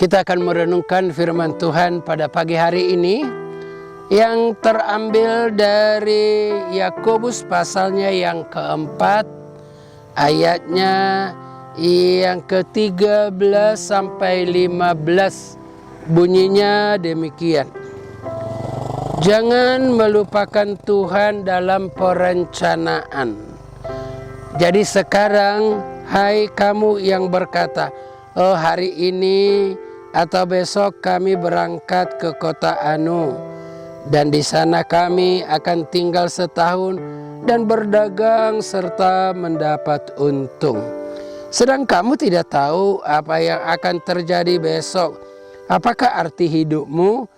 Kita akan merenungkan firman Tuhan pada pagi hari ini yang terambil dari Yakobus pasalnya yang keempat, ayatnya yang ke-13 sampai 15. Bunyinya demikian. Jangan melupakan Tuhan dalam perencanaan. Jadi sekarang, hai kamu yang berkata, oh hari ini atau besok kami berangkat ke kota Anu, dan di sana kami akan tinggal setahun dan berdagang serta mendapat untung. Sedang kamu tidak tahu apa yang akan terjadi besok. Apakah arti hidupmu?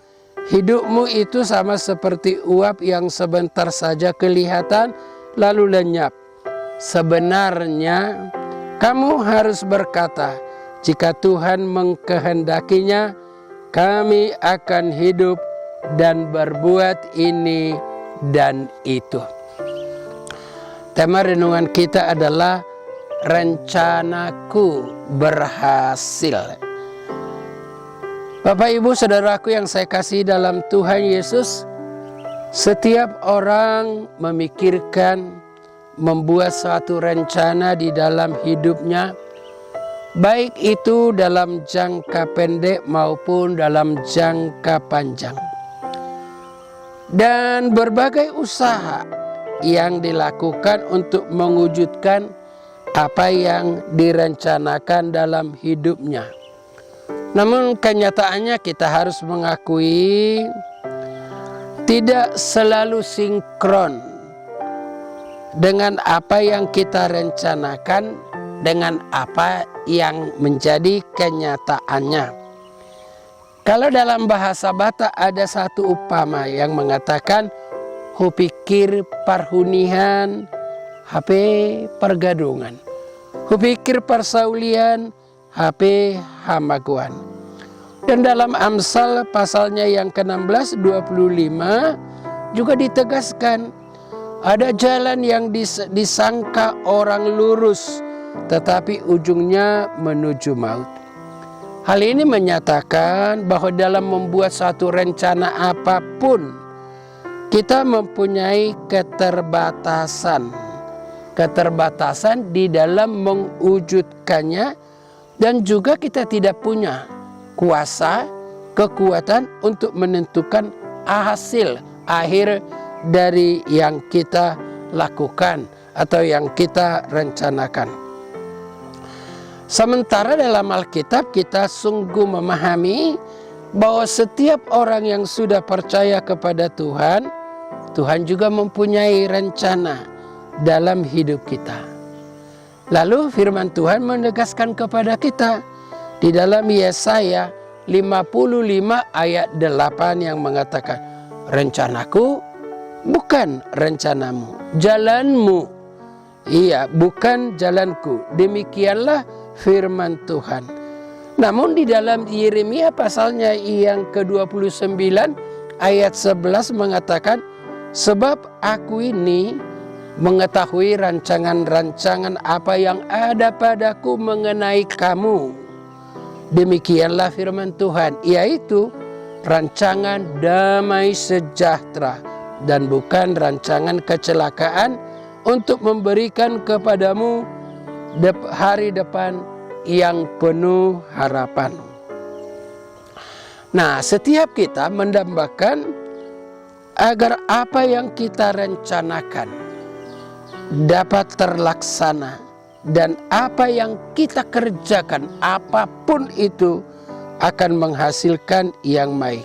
Hidupmu itu sama seperti uap yang sebentar saja kelihatan lalu lenyap. Sebenarnya kamu harus berkata, jika Tuhan mengkehendakinya, kami akan hidup dan berbuat ini dan itu. Tema renungan kita adalah rencanaku berhasil. Bapak, Ibu, Saudaraku yang saya kasih dalam Tuhan Yesus, setiap orang memikirkan, membuat suatu rencana di dalam hidupnya, baik itu dalam jangka pendek maupun dalam jangka panjang. Dan berbagai usaha yang dilakukan untuk mewujudkan apa yang direncanakan dalam hidupnya. Namun kenyataannya kita harus mengakui tidak selalu sinkron dengan apa yang kita rencanakan dengan apa yang menjadi kenyataannya. Kalau dalam bahasa Batak ada satu upama yang mengatakan hupikir parhunihan, HP pergadungan, hupikir persaulian, HP hamaguan. Dan dalam Amsal pasalnya yang ke-16 25 juga ditegaskan ada jalan yang disangka orang lurus, tetapi ujungnya menuju maut. Hal ini menyatakan bahwa dalam membuat suatu rencana apapun, kita mempunyai keterbatasan di dalam mewujudkannya, dan juga kita tidak punya kuasa, kekuatan untuk menentukan hasil akhir dari yang kita lakukan atau yang kita rencanakan. Sementara dalam Alkitab kita sungguh memahami bahwa setiap orang yang sudah percaya kepada Tuhan, Tuhan juga mempunyai rencana dalam hidup kita. Lalu firman Tuhan menegaskan kepada kita di dalam Yesaya 55 ayat 8 yang mengatakan, rencanaku bukan rencanamu, jalanmu bukan jalanku. Demikianlah firman Tuhan. Namun di dalam Yeremia pasalnya yang ke-29 ayat 11 mengatakan, sebab aku ini mengetahui rancangan-rancangan apa yang ada padaku mengenai kamu. Demikianlah firman Tuhan, yaitu rancangan damai sejahtera dan bukan rancangan kecelakaan, untuk memberikan kepadamu hari depan yang penuh harapan. Nah, setiap kita mendambakan agar apa yang kita rencanakan dapat terlaksana, dan apa yang kita kerjakan apapun itu akan menghasilkan yang baik.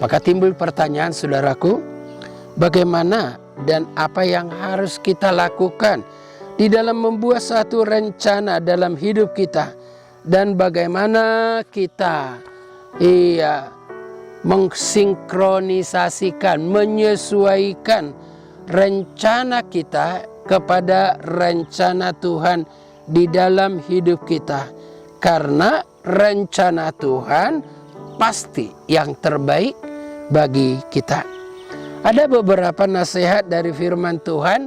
Maka timbul pertanyaan, saudaraku, bagaimana dan apa yang harus kita lakukan di dalam membuat satu rencana dalam hidup kita, dan bagaimana kita mensinkronisasikan, menyesuaikan rencana kita kepada rencana Tuhan di dalam hidup kita. Karena rencana Tuhan pasti yang terbaik bagi kita. Ada beberapa nasihat dari firman Tuhan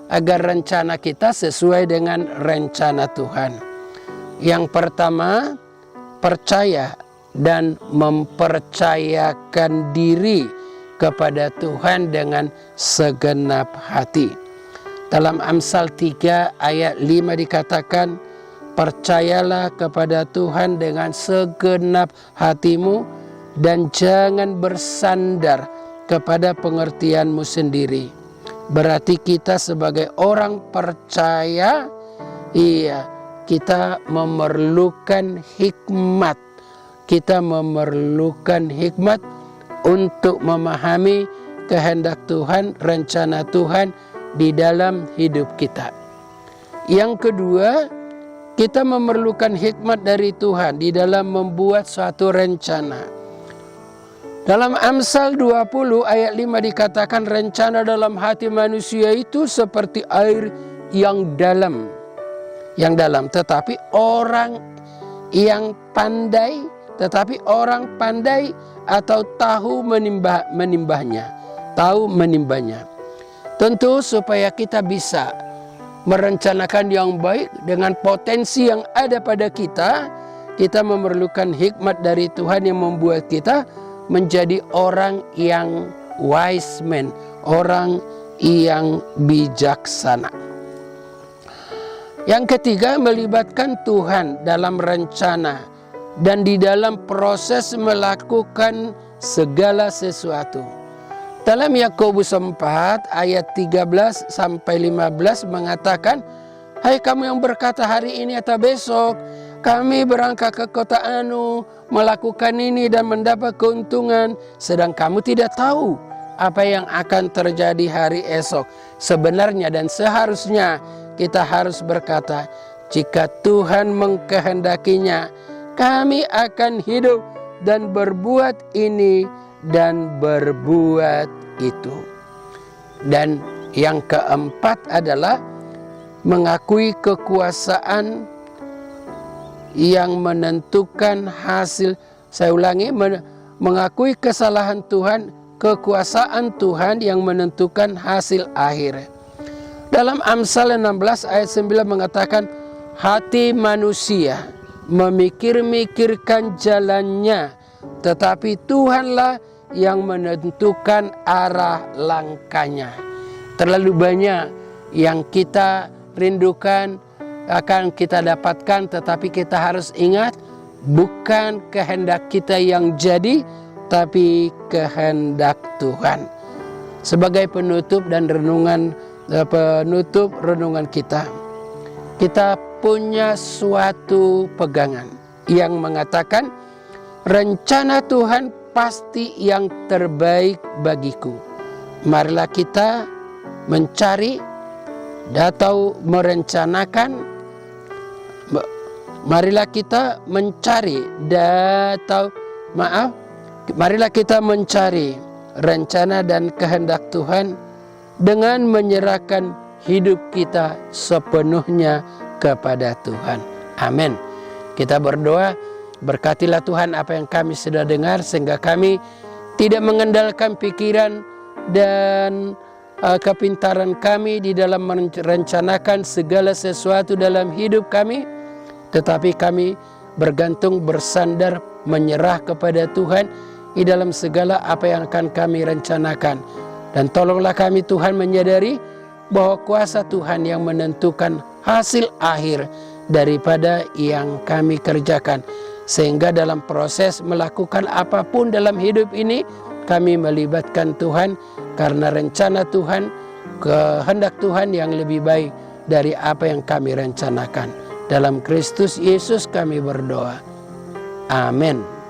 agar rencana kita sesuai dengan rencana Tuhan. Yang pertama, percaya dan mempercayakan diri kepada Tuhan dengan segenap hati. Dalam Amsal 3 ayat 5 dikatakan, percayalah kepada Tuhan dengan segenap hatimu dan jangan bersandar kepada pengertianmu sendiri. Berarti kita sebagai orang percaya, kita memerlukan hikmat. Kita memerlukan hikmat untuk memahami kehendak Tuhan, rencana Tuhan di dalam hidup kita. Yang kedua, kita memerlukan hikmat dari Tuhan di dalam membuat suatu rencana. Dalam Amsal 20 ayat 5 dikatakan, rencana dalam hati manusia itu seperti air yang dalam. Tetapi orang pandai atau tahu menimbahnya. Tentu supaya kita bisa merencanakan yang baik dengan potensi yang ada pada kita, kita memerlukan hikmat dari Tuhan yang membuat kita menjadi orang yang wise man, orang yang bijaksana. Yang ketiga, melibatkan Tuhan dalam rencana dan di dalam proses melakukan segala sesuatu. Dalam Yakobus 4 ayat 13 sampai 15 mengatakan, hai kamu yang berkata hari ini atau besok kami berangkat ke kota anu, melakukan ini dan mendapat keuntungan, sedang kamu tidak tahu apa yang akan terjadi hari esok. Sebenarnya dan seharusnya kita harus berkata, jika Tuhan mengkehendakinya, kami akan hidup dan berbuat ini dan berbuat itu. Dan yang keempat adalah mengakui kekuasaan yang menentukan hasil. Saya ulangi, mengakui kesalahan Tuhan, kekuasaan Tuhan yang menentukan hasil akhir. Dalam Amsal 16 ayat 9 mengatakan, hati manusia memikir-mikirkan jalannya, tetapi Tuhanlah yang menentukan arah langkahnya. Terlalu banyak yang kita rindukan akan kita dapatkan, tetapi kita harus ingat, bukan kehendak kita yang jadi, tapi kehendak Tuhan. Sebagai penutup renungan kita, kita punya suatu pegangan yang mengatakan, rencana Tuhan pasti yang terbaik bagiku. Marilah kita mencari atau merencanakan, marilah kita mencari rencana dan kehendak Tuhan dengan menyerahkan hidup kita sepenuhnya kepada Tuhan. Amin. Kita berdoa, berkatilah Tuhan apa yang kami sudah dengar, sehingga kami tidak mengandalkan pikiran dan kepintaran kami di dalam merencanakan segala sesuatu dalam hidup kami, tetapi kami bergantung, bersandar, menyerah kepada Tuhan di dalam segala apa yang akan kami rencanakan. Dan tolonglah kami Tuhan menyadari bahwa kuasa Tuhan yang menentukan hasil akhir daripada yang kami kerjakan, sehingga dalam proses melakukan apapun dalam hidup ini kami melibatkan Tuhan, karena rencana Tuhan, kehendak Tuhan yang lebih baik dari apa yang kami rencanakan. Dalam Kristus Yesus kami berdoa. Amin.